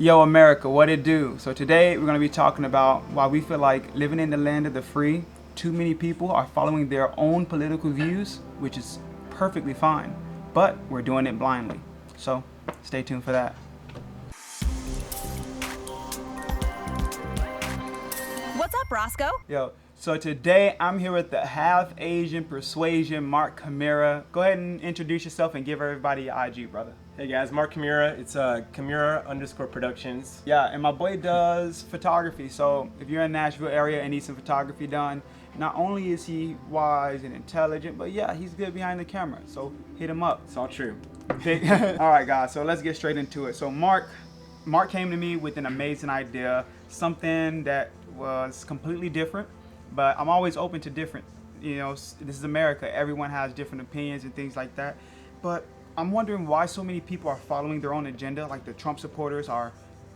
Yo, America, what it do? So today we're going to be talking about why we feel like living in the land of the free, too many people are following their own political views, which is perfectly fine, but we're doing it blindly. So stay tuned for that. What's up, Roscoe? Yo, so today I'm here with the half Asian persuasion, Mark Camara. Go ahead and introduce yourself and give everybody your IG, brother. Hey guys, Mark Camara. It's Camara_Productions. Yeah, and my boy does photography. So if you're in the Nashville area and need some photography done, not only is he wise and intelligent, but yeah, he's good behind the camera. So hit him up. It's all true. All right, guys. So let's get straight into it. So Mark came to me with an amazing idea, something that was completely different. But I'm always open to different. You know, this is America. Everyone has different opinions and things like that. But I'm wondering why so many people are following their own agenda. Like the Trump supporters are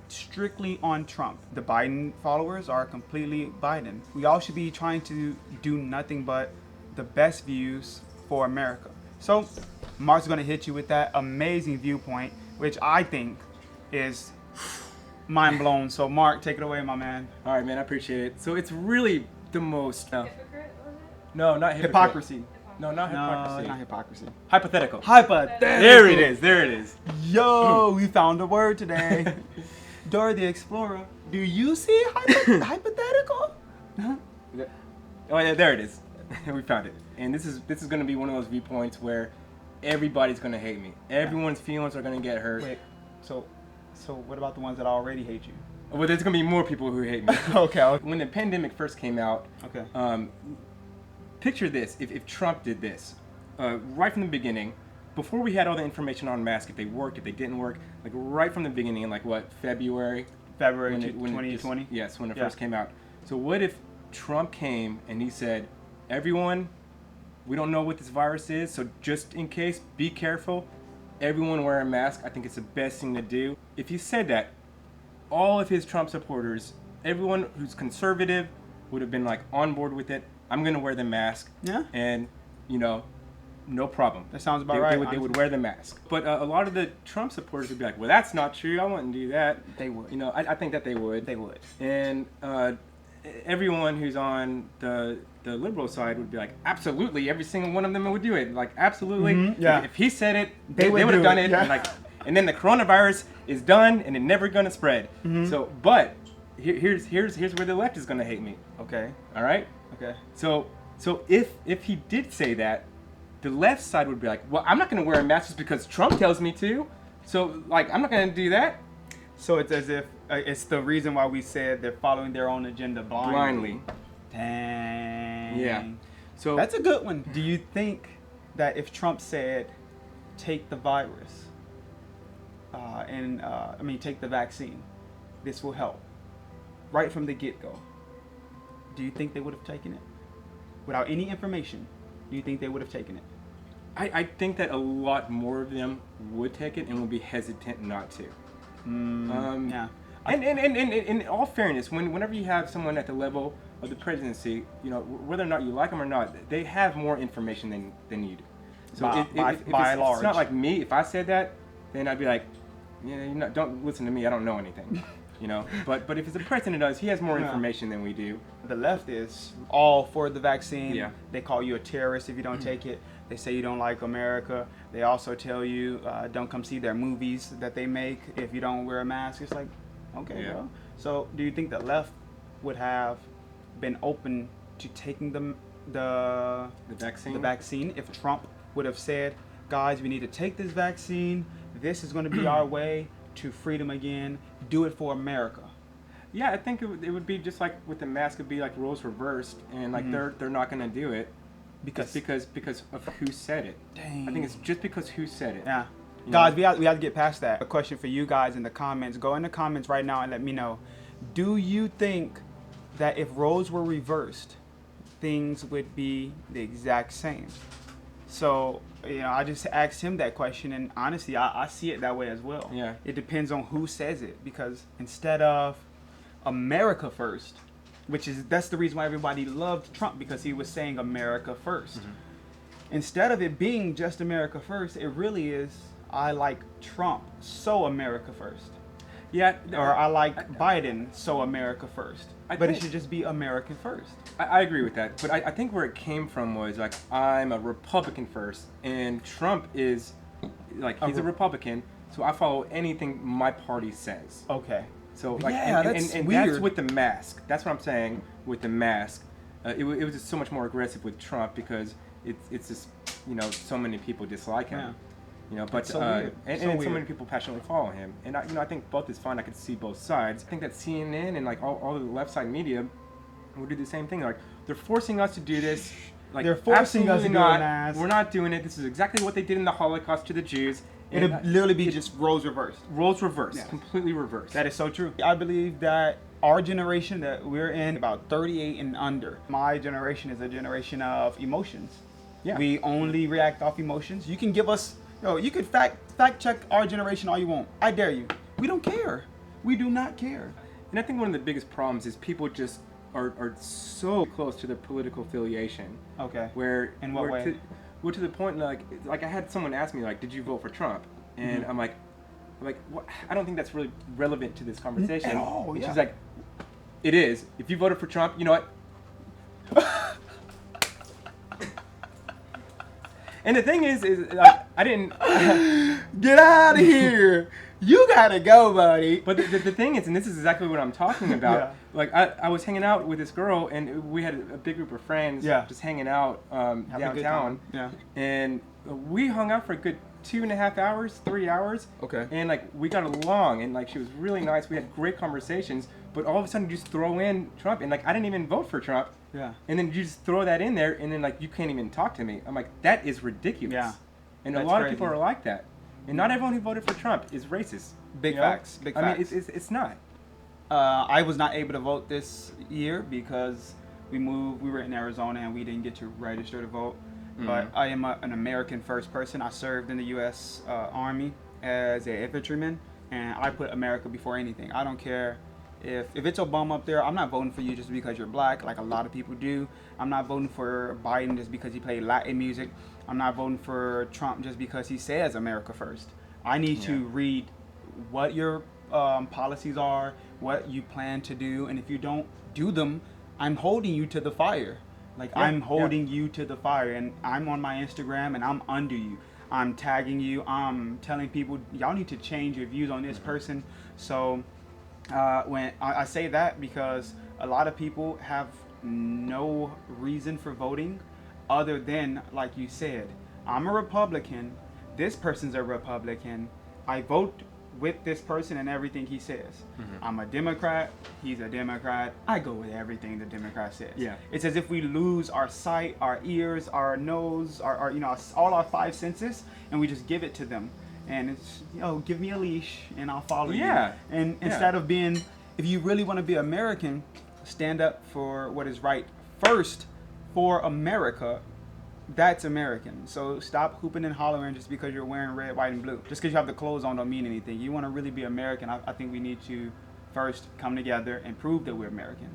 strictly on Trump. The Biden followers are completely Biden. We all should be trying to do nothing but the best views for America. So Mark's gonna hit you with that amazing viewpoint, which I think is mind blown. So Mark, take it away, my man. All right, man. I appreciate it. So it's really the most. Hypocrite, was it? No, not hypocrite. Hypocrisy. No, not hypocrisy. No, not hypocrisy. Hypothetical. Hypothetical. There it is. There it is. Yo, we found a word today. Dora the Explorer. Do you see hypothetical? Oh yeah, there it is. We found it. And this is going to be one of those viewpoints where everybody's going to hate me. Everyone's feelings are going to get hurt. Wait, so what about the ones that already hate you? Well, there's going to be more people who hate me. Okay. When the pandemic first came out, Okay. Picture this, if Trump did this, right from the beginning, before we had all the information on masks, if they worked, if they didn't work, like right from the beginning, in like what, February? February When 2020? Yes, when it Yeah. first came out. So what if Trump came and he said, everyone, we don't know what this virus is, so just in case, be careful. Everyone wear a mask. I think it's the best thing to do. If he said that, all of his Trump supporters, everyone who's conservative would have been like on board with it. I'm going to wear the mask. Yeah. And, you know, no problem. That sounds about right. They would wear the mask. But a lot of the Trump supporters would be like, well, that's not true. I wouldn't do that. They would. You know, I think that they would. They would. And everyone who's on the liberal side would be like, absolutely, every single one of them would do it. Like, absolutely. Mm-hmm. Yeah. If he said it, They they would would have do done it. it. Yeah. And then the coronavirus is done and it's never going to spread. Mm-hmm. So, but here's where the left is going to hate me. Okay. All right? Okay. So if he did say that, the left side would be like, well, I'm not going to wear a mask just because Trump tells me to. So, like, I'm not going to do that. So it's as if it's the reason why we said they're following their own agenda blindly. Dang. Yeah. So That's a good one. Do you think that if Trump said, take the virus, take the vaccine, this will help, right from the get-go, do you think they would have taken it? Without any information, do you think they would have taken it? I think that a lot more of them would take it and would be hesitant not to. Yeah. And in all fairness, whenever you have someone at the level of the presidency, you know, whether or not you like them or not, they have more information than you do. So By if large. it's not like me. If I said that, then I'd be like, yeah, don't listen to me. I don't know anything. You know. But if it's the president does, he has more information than we do. The left is all for the vaccine. Yeah. They call you a terrorist if you don't take it. They say you don't like America. They also tell you don't come see their movies that they make if you don't wear a mask. It's like, okay, Yeah. bro. So do you think the left would have been open to taking the vaccine if Trump would have said, guys, we need to take this vaccine. This is going to be our way to freedom again. Do it for America. Yeah, I think it would be just like with the mask. It'd be like roles reversed, and like they're not going to do it because of who said it. Dang. I think it's just because who said it. Yeah. You Guys, know? we have to get past that. A question for you guys in the comments. Go in the comments right now and let me know. Do you think that if roles were reversed, things would be the exact same? So, you know, I just asked him that question, and honestly, I see it that way as well. Yeah. It depends on who says it, because instead of America first, that's the reason why everybody loved Trump, because he was saying America first. Mm-hmm. Instead of it being just America first, it really is, I like Trump, so America first. Yeah. Or I like Biden, so America first. I But it think- should just be America first. I agree with that, but I think where it came from was like I'm a Republican first, and Trump is like he's a Republican, so I follow anything my party says. Okay. So like, Yeah, and that's that's weird. with the mask. That's what I'm saying with the mask. It was just so much more aggressive with Trump because it's just so many people dislike him. Yeah. But so weird. and So so weird. many people passionately follow him, and I think both is fine. I could see both sides. I think that CNN and like all the left side media would do the same thing. Like they're forcing us to do this. Like They're forcing us to absolutely do a not. mask. We're not doing it. This is exactly what they did in the Holocaust to the Jews. And It'll literally be just roles reversed. roles reversed, Yeah. completely reversed. That is so true. I believe that our generation that we're in, about 38 and under, my generation is a generation of emotions. Yeah. We only react off emotions. You can give us, you could fact check our generation all you want. I dare you. We don't care. We do not care. And I think one of the biggest problems is people just are so close to their political affiliation. Okay. Where In what way? To the point like I had someone ask me like, did you vote for Trump? And I'm like, what? I don't think that's really relevant to this conversation. At all, And yeah. she's like, it is. If you voted for Trump, you know what? And the thing is like I didn't. Get out of here. You gotta go, buddy. But the thing is, and this is exactly what I'm talking about. Yeah. Like I was hanging out with this girl, and we had a big group of friends, Yeah. just hanging out Have a good downtown. time. Yeah. And we hung out for a good 2.5 hours, 3 hours. Okay. And like we got along, and like she was really nice. We had great conversations. But all of a sudden, you just throw in Trump, and like I didn't even vote for Trump. Yeah. And then you just throw that in there, and then like you can't even talk to me. I'm like, that is ridiculous. Yeah. And That's a lot crazy. of people are like that. And not everyone who voted for Trump is racist. Big you know? facts. Big I mean, facts. it's not. I was not able to vote this year because we were in Arizona and we didn't get to register to vote. But I am an American first person. I served in the U.S. Army as an infantryman, and I put America before anything. I don't care if it's Obama up there. I'm not voting for you just because you're black, like a lot of people do. I'm not voting for Biden just because he played Latin music. I'm not voting for Trump just because he says America first. I need to read what your policies are, what you plan to do, and if you don't do them, I'm holding you to the fire. Like I'm holding you to the fire, and I'm on my Instagram and I'm under you. I'm tagging you. I'm telling people y'all need to change your views on this person. So when I say that because a lot of people have no reason for voting other than, like you said, I'm a Republican, this person's a Republican, I vote with this person and everything he says. I'm a Democrat, he's a Democrat, I go with everything the Democrat says. Yeah. It's as if we lose our sight, our ears, our nose, our all our five senses, and we just give it to them. And it's, give me a leash and I'll follow you. Yeah. And instead of being, if you really want to be American, stand up for what is right first for America. That's American. So stop hooping and hollering just because you're wearing red, white, and blue. Just because you have the clothes on don't mean anything. You want to really be American, I think we need to first come together and prove that we're American.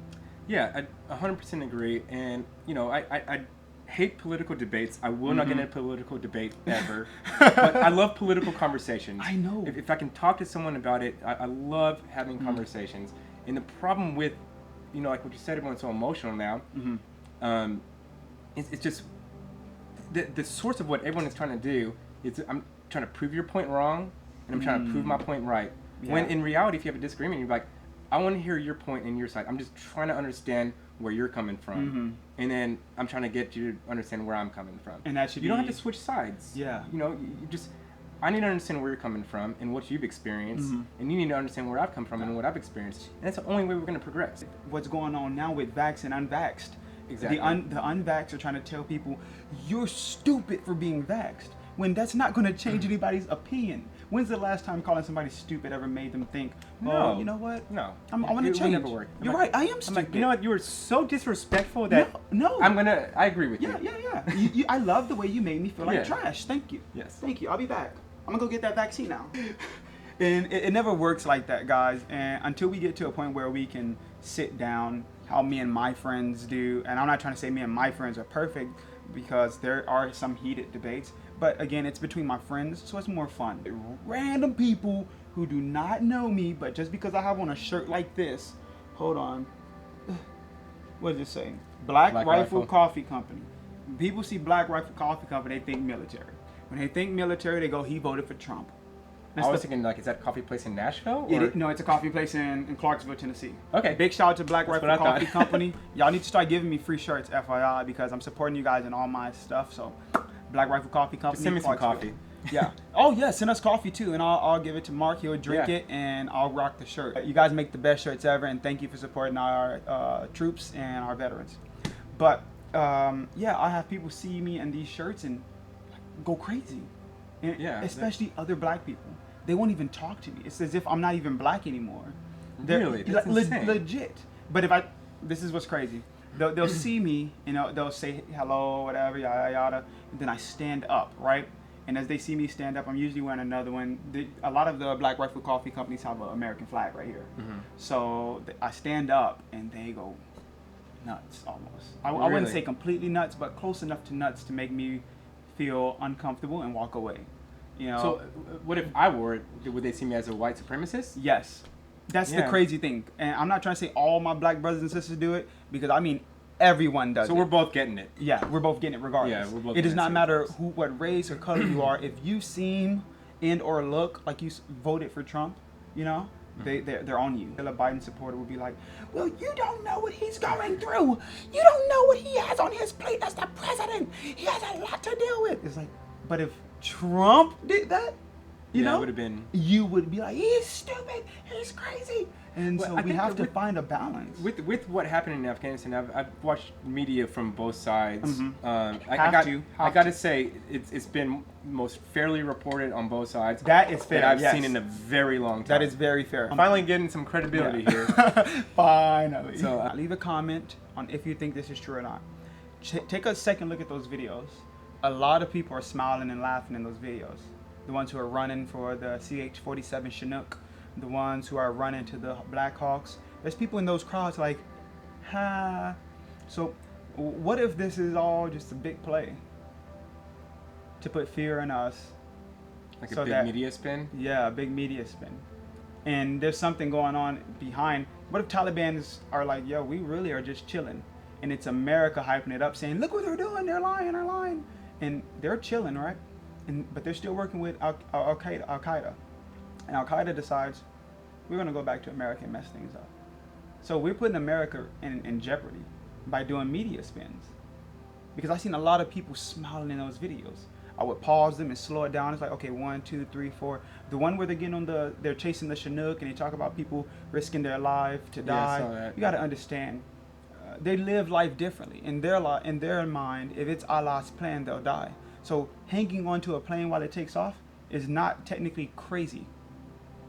Yeah, I 100% agree. And, I hate political debates. I will not get in a political debate ever. But I love political conversations. I know. If I can talk to someone about it, I love having conversations. And the problem with, like what you said, everyone's so emotional now, it's just the source of what everyone is trying to do is I'm trying to prove your point wrong, and I'm trying to prove my point right. Yeah. When in reality, if you have a disagreement, you're like, I want to hear your point and your side. I'm just trying to understand where you're coming from, and then I'm trying to get you to understand where I'm coming from. And that should you don't be- have to switch sides. Yeah. You just I need to understand where you're coming from and what you've experienced, and you need to understand where I've come from and what I've experienced. And that's the only way we're going to progress. What's going on now with vax and unvaxxed? Exactly. The unvaxxed are trying to tell people you're stupid for being vaxxed, when that's not going to change anybody's opinion. When's the last time calling somebody stupid ever made them think, No. oh, you know what? No. I want to It would change. never work. You're I'm right. like- I am I'm stupid. like, you know what? You were so disrespectful that No. I agree with Yeah, you. yeah. I love the way you made me feel like Yeah. trash. Thank you. Yes. Thank you. I'll be back. I'm gonna go get that vaccine now. And it never works like that, guys. And until we get to a point where we can sit down, how me and my friends do, and I'm not trying to say me and my friends are perfect, because there are some heated debates. But again, it's between my friends, so it's more fun. Random people who do not know me, but just because I have on a shirt like this, hold on. What does it say? Black Rifle Coffee Company. When people see Black Rifle Coffee Company, they think military. When they think military, they go, he voted for Trump. I was thinking, like, is that a coffee place in Nashville? Or? No, it's a coffee place in Clarksville, Tennessee. Okay. Big shout out to Black Rifle Coffee Company. Y'all need to start giving me free shirts, FYI, because I'm supporting you guys in all my stuff. So, Black Rifle Coffee Company. Just send me some coffee. Yeah. Oh, yeah, send us coffee, too, and I'll give it to Mark. He'll drink it, and I'll rock the shirt. You guys make the best shirts ever, and thank you for supporting our troops and our veterans. But, yeah, I have people see me in these shirts and go crazy. And especially other black people. They won't even talk to me. It's as if I'm not even black anymore. Really? That's insane. Legit. But this is what's crazy. They'll see me, they'll say hello, whatever, yada yada, and then I stand up, right? And as they see me stand up, I'm usually wearing another one. A lot of the Black Rifle Coffee companies have an American flag right here. Mm-hmm. So I stand up, and they go nuts almost. I wouldn't say completely nuts, but close enough to nuts to make me feel uncomfortable and walk away. So what if I wore it? Would they see me as a white supremacist? Yes. That's the crazy thing. And I'm not trying to say all my black brothers and sisters do it, because I mean everyone does it. So we're both getting it. Yeah, we're both getting it regardless. Yeah, we're both it does not matter what race or color you are. If you seem and or look like you voted for Trump, they're on you. A Biden supporter will be like, well, you don't know what he's going through. You don't know what he has on his plate as the president. He has a lot to deal with. It's like, but if Trump did that, it would have been. You would be like, he's stupid, he's crazy, and so we have to find a balance. With what happened in Afghanistan, I've watched media from both sides. Mm-hmm. I got to say, it's been most fairly reported on both sides. That is fair. That I've seen in a very long time. That is very fair. I'm finally getting some credibility here. Finally. So leave a comment on if you think this is true or not. Take a second look at those videos. A lot of people are smiling and laughing in those videos. The ones who are running for the CH-47 Chinook, the ones who are running to the Blackhawks. There's people in those crowds like, ha. So what if this is all just a big play to put fear in us? Like a big media spin? Yeah, a big media spin. And there's something going on behind. What if Taliban are like, yo, we really are just chilling. And it's America hyping it up, saying, look what they're doing, they're lying. And they're chilling, right? But they're still working with Al-Qaeda. And Al-Qaeda decides, we're going to go back to America and mess things up. So we're putting America in jeopardy by doing media spins. Because I've seen a lot of people smiling in those videos. I would pause them and slow it down. It's like, okay, 1, 2, 3, 4. The one where they're getting on they're chasing the Chinook, and they talk about people risking their life to die. I saw that. You got to understand, they live life differently. In their mind, if it's Allah's plan, they'll die. So hanging onto a plane while it takes off is not technically crazy.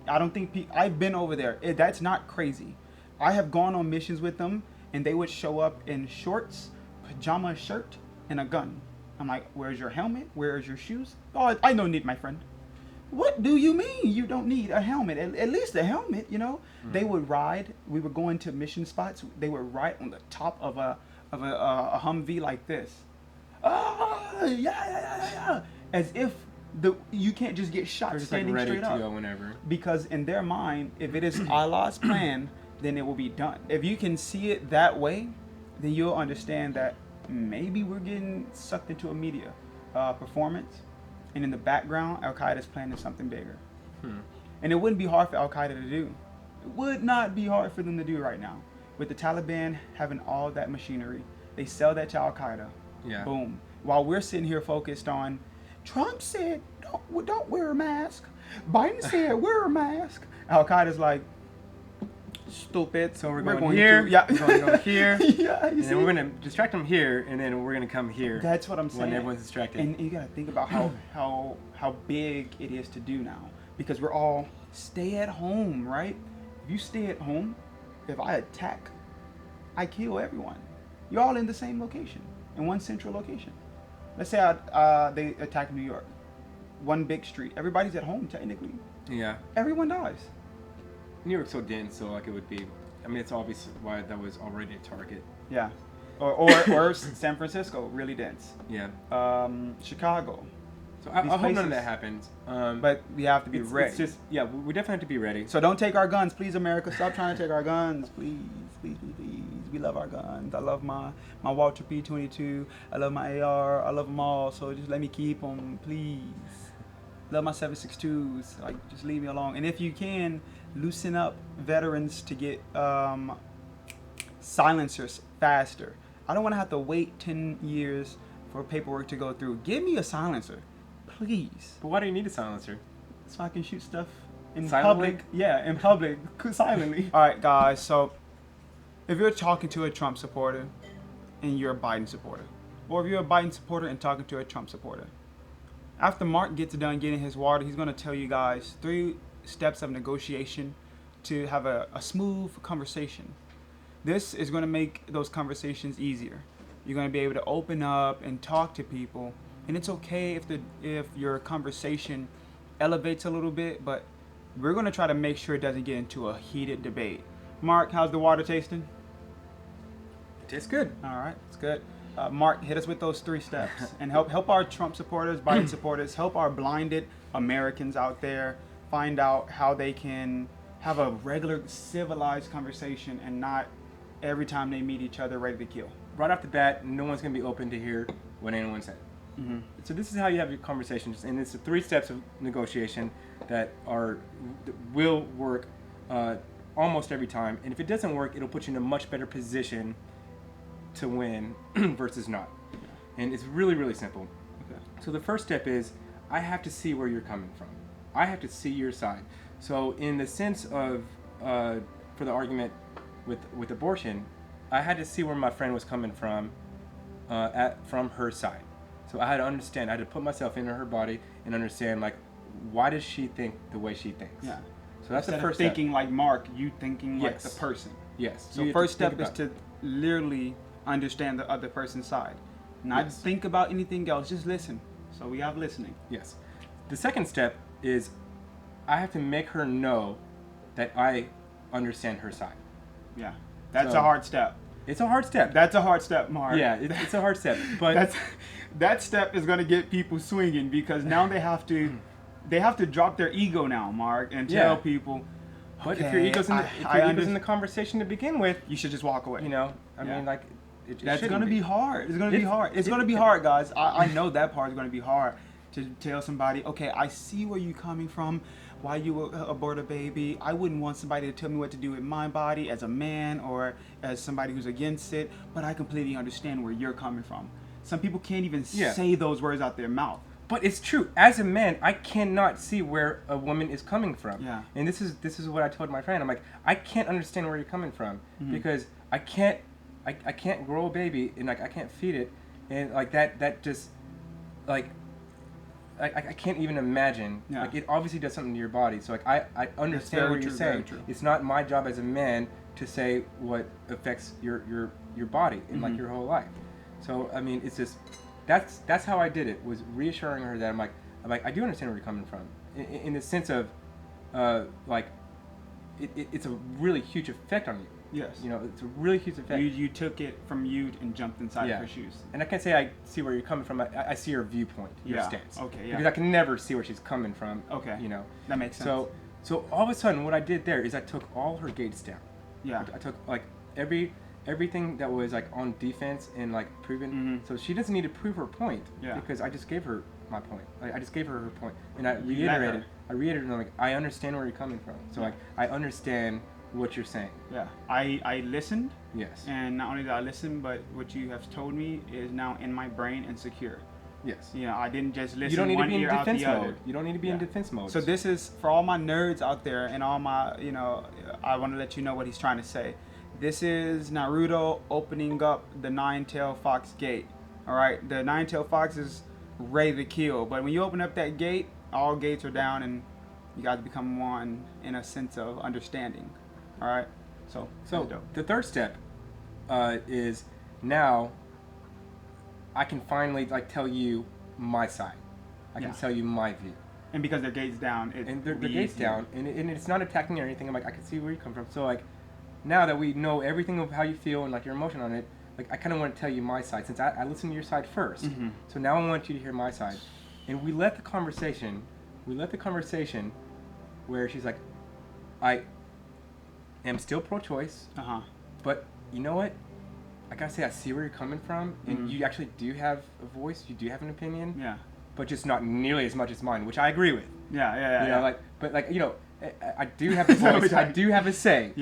I don't think I've been over there. That's not crazy. I have gone on missions with them, and they would show up in shorts, pajama shirt, and a gun. I'm like, where's your helmet? Where's your shoes? Oh, I don't need, my friend. What do you mean you don't need a helmet? At least a helmet, They would ride. We were going to mission spots. They would ride on the top of a Humvee like this. Yeah. As if you can't just get shot just standing like ready straight to up. go whenever. Because in their mind, if it is Allah's plan, then it will be done. If you can see it that way, then you'll understand that maybe we're getting sucked into a media performance, and in the background, Al-Qaeda's planning something bigger. And it wouldn't be hard for Al-Qaeda to do. It would not be hard for them to do right now. With the Taliban having all that machinery, they sell that to Al-Qaeda. Yeah. Boom. While we're sitting here focused on, Trump said, don't wear a mask. Biden said, wear a mask. Al-Qaeda's like, stupid. So we're going here. We're going to go here. Yeah, and then we're going to distract them here, and then we're going to come here. That's what I'm saying. When everyone's distracted. And you got to think about how big it is to do now. Because we're all stay at home, right? If you stay at home, if I attack, I kill everyone. You're all in the same location, in one central location. Let's say they attack New York, one big street. Everybody's at home technically. Yeah. Everyone dies. New York's so dense, so like it would be. I mean, it's obvious why that was already a target. Yeah. Or San Francisco, really dense. Yeah. Chicago, So I These hope none of places- that happens. But we have to be ready. It's just, yeah, we definitely have to be ready. So don't take our guns, please, America. Stop trying to take our guns, please, please, please, please. We love our guns. I love my Walter P22. I love my AR. I love them all. So just let me keep them, please. Love my 7.62s. Like, just leave me alone. And if you can, loosen up veterans to get silencers faster. I don't want to have to wait 10 years for paperwork to go through. Give me a silencer, please. But why do you need a silencer? So I can shoot stuff in Silently? public. Yeah, in public, silently. All right, guys. So if you're talking to a Trump supporter and you're a Biden supporter, or if you're a Biden supporter and talking to a Trump supporter, after Mark gets done getting his water, he's going to tell you guys 3 steps of negotiation to have a smooth conversation. This is going to make those conversations easier. You're going to be able to open up and talk to people, and it's okay if your conversation elevates a little bit, but we're going to try to make sure it doesn't get into a heated debate. Mark, how's the water tasting? It tastes good. All right, it's good. Mark, hit us with those 3 steps and help our Trump supporters, Biden supporters, help our blinded Americans out there find out how they can have a regular civilized conversation and not every time they meet each other ready to kill. Right off the bat, no one's going to be open to hear what anyone said. Mm-hmm. So this is how you have your conversations, and it's the 3 steps of negotiation that will work almost every time. And if it doesn't work, it'll put you in a much better position to win versus not. And it's really, really simple. Okay. So the first step is I have to see where you're coming from. I have to see your side. So in the sense of, for the argument with abortion, I had to see where my friend was coming from from her side. So I had to understand, I had to put myself into her body and understand, like, why does she think the way she thinks? Yeah. So that's Instead the of first thinking step. like Mark, you thinking like Yes. the person. Yes. So You have first think step is about to literally understand the other person's side. Not Yes. think about anything else, just listen. So we have listening. Yes. The second step is I have to make her know that I understand her side. Yeah. That's So- a hard step. It's a hard step. That's a hard step, Mark. Yeah, it's a hard step. But that step is going to get people swinging because now they have to drop their ego now, Mark, and tell Yeah. people. But if okay, your ego's in the, I in the conversation to begin with, you should just walk away. you know, I Yeah. mean, like, it That's shouldn't going to be hard. It's going to be It's- hard. It's it- going to be it- hard, guys. I know that part is going to be hard to tell somebody, okay, I see where you're coming from, why you abort a baby. I wouldn't want somebody to tell me what to do with my body as a man or as somebody who's against it, but I completely understand where you're coming from. Some people can't even Yeah. say those words out their mouth. But it's true. As a man, I cannot see where a woman is coming from. Yeah. And this is what I told my friend. I'm like, I can't understand where you're coming from because I can't grow a baby and like I can't feed it and like that just like I can't even imagine. Yeah. Like it obviously does something to your body. So like I understand very what you're true, very saying. true. It's not my job as a man to say what affects your body and like your whole life. So I mean, it's just that's how I did it, was reassuring her that I'm like I do understand where you're coming from in the sense of like it's a really huge effect on you. Yes. You know, it's a really huge effect. You took it from you and jumped inside Yeah. of her shoes. And I can't say I see where you're coming from. I see her viewpoint, your Yeah. stance. Okay, yeah. Because I can never see where she's coming from. Okay. You know. That makes sense. So all of a sudden, what I did there is I took all her gates down. Yeah. I took like everything that was like on defense and like proven. Mhm. So she doesn't need to prove her point. Yeah. Because I just gave her my point. I just gave her her point, and I You let her. reiterated, and like I understand where you're coming from. So Yeah. like I understand what you're saying. Yeah. I listened. Yes. And not only did I listen, but what you have told me is now in my brain and secure. Yes. You know, I didn't just listen You don't need to one be in ear out defense the other. mode. You don't need to be in Yeah. defense mode. So this is for all my nerds out there and all my, you know, I want to let you know what he's trying to say. This is Naruto opening up the nine-tailed fox gate. All right, the nine-tailed fox is ready to kill, but when you open up that gate, all gates are down and you guys become one in a sense of understanding. All right, so So that's dope. the third step is now I can finally like tell you my side. I can Yeah. tell you my view. And because their gates down, it And will the be gate's easier. down, and it's not attacking or anything. I'm like, I can see where you come from. So like, now that we know everything of how you feel and like your emotion on it, like I kind of want to tell you my side since I listened to your side first. Mhm. So now I want you to hear my side. And we let the conversation where she's like, I am still pro-choice, but you know what? I gotta say, I see where you're coming from, and you actually do have a voice, you do have an opinion, but just not nearly as much as mine, which I agree with. You know, like, but like, you know, I do have a voice, I do have a say.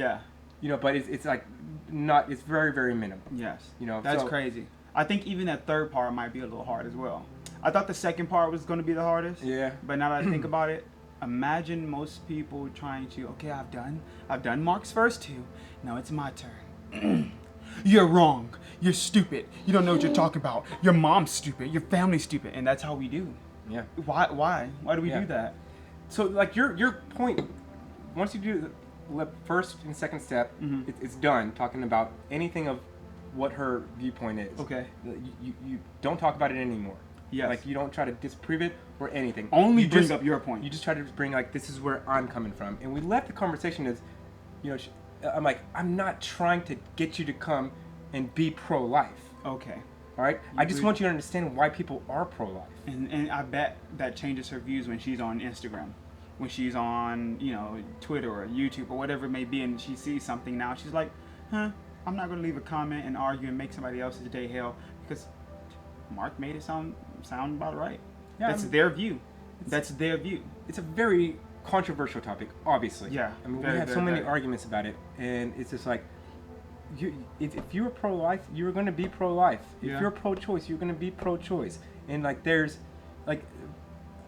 You know, but it's like not, it's very, very minimal. Yes. You know, that's crazy. I think even that third part might be a little hard as well. I thought the second part was going to be the hardest. Yeah. But now that I think about it, imagine most people trying to, okay, I've done Mark's first two. Now it's my turn. You're wrong. You're stupid. You don't know what you're talking about. Your mom's stupid. Your family's stupid. And that's how we do. Yeah. Why do we do that? So like your point, once you do the first and second step, it's done talking about anything of what her viewpoint is. Okay. You don't talk about it anymore. Yes. Like you don't try to disprove it or anything. Only you bring just, up your point. You just try to bring like, this is where I'm coming from. And we left the conversation as, you know, I'm like, I'm not trying to get you to come and be pro-life. Okay. All right? I just want you to understand why people are pro-life. And I bet that changes her views when she's on Instagram. When she's on, you know, Twitter or YouTube or whatever it may be, and she sees something now, she's like, I'm not going to leave a comment and argue and make somebody else's day hell because Mark made it sound about right. Yeah, that's their view. That's their view. It's a very controversial topic, obviously. Yeah. I mean, we have so many arguments about it, and it's just like, if you were pro-life, you're going to be pro-life. If you're pro-choice, you're going to be pro-choice. And like, there's, like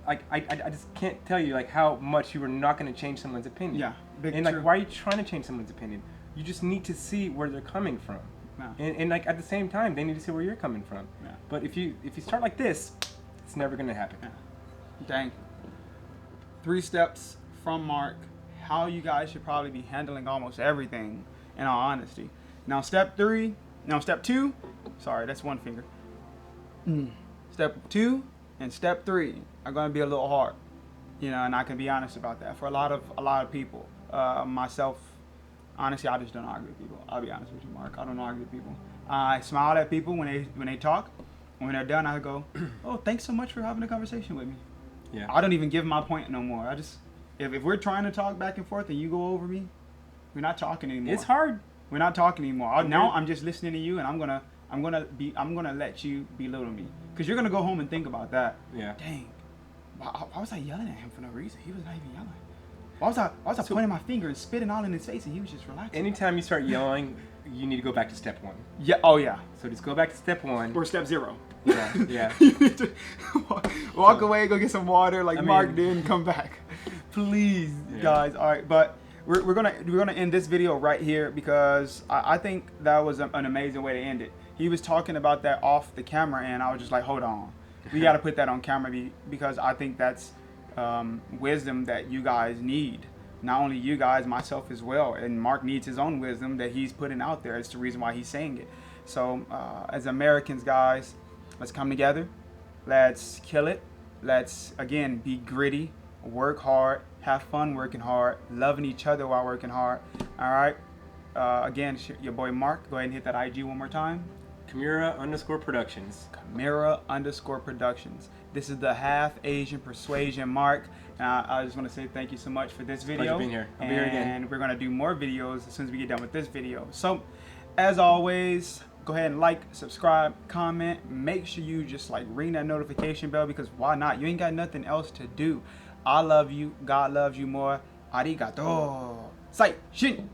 I just can't tell you like how much you are not going to change someone's opinion. Yeah. And like, why are you trying to change someone's opinion? You just need to see where they're coming from. And like at the same time, they need to see where you're coming from. But if you start like this, it's never going to happen. Dang. 3 steps from Mark, how you guys should probably be handling almost everything, in all honesty. Now step 2, sorry, that's one finger. Step 2 and step 3 are going to be a little hard, you know, and I can be honest about that for a lot of people. Myself, honestly, I just don't argue with people. I'll be honest with you, Mark. I don't argue with people. I smile at people when they talk. When they're done, I go, "Oh, thanks so much for having a conversation with me." Yeah. I don't even give my point no more. I just, if we're trying to talk back and forth and you go over me, we're not talking anymore. It's hard. We're not talking anymore. Now I'm just listening to you, and I'm gonna let you belittle me, because you're gonna go home and think about that. Yeah. Dang. Why was I yelling at him for no reason? He was not even yelling. Why was I pointing my finger and spitting all in his face, and he was just relaxing? Anytime you start yelling, you need to go back to step 1. Yeah. Oh yeah. So just go back to step 1. Or step 0. Yeah. You need to walk away, go get some water, like Mark did, and come back. Please, guys. All right, but we're gonna end this video right here, because I think that was an amazing way to end it. He was talking about that off the camera, and I was just like, hold on, we got to put that on camera, because I think that's wisdom that you guys need. Not only you guys, myself as well, and Mark needs his own wisdom that he's putting out there. It's the reason why he's saying it. So as Americans, guys, let's come together. Let's kill it. Let's, again, be gritty, work hard, have fun working hard, loving each other while working hard. All right. Again, your boy Mark. Go ahead and hit that IG one more time. Chimera_Productions. Chimera_Productions. This is the Half Asian Persuasion Mark. And I just want to say thank you so much for this video. Pleasure being here. I'll be here again. And we're going to do more videos as soon as we get done with this video. So, as always, go ahead and like, subscribe, comment. Make sure you just like ring that notification bell, because why not? You ain't got nothing else to do. I love you. God loves you more. Arigato. Sai Shin.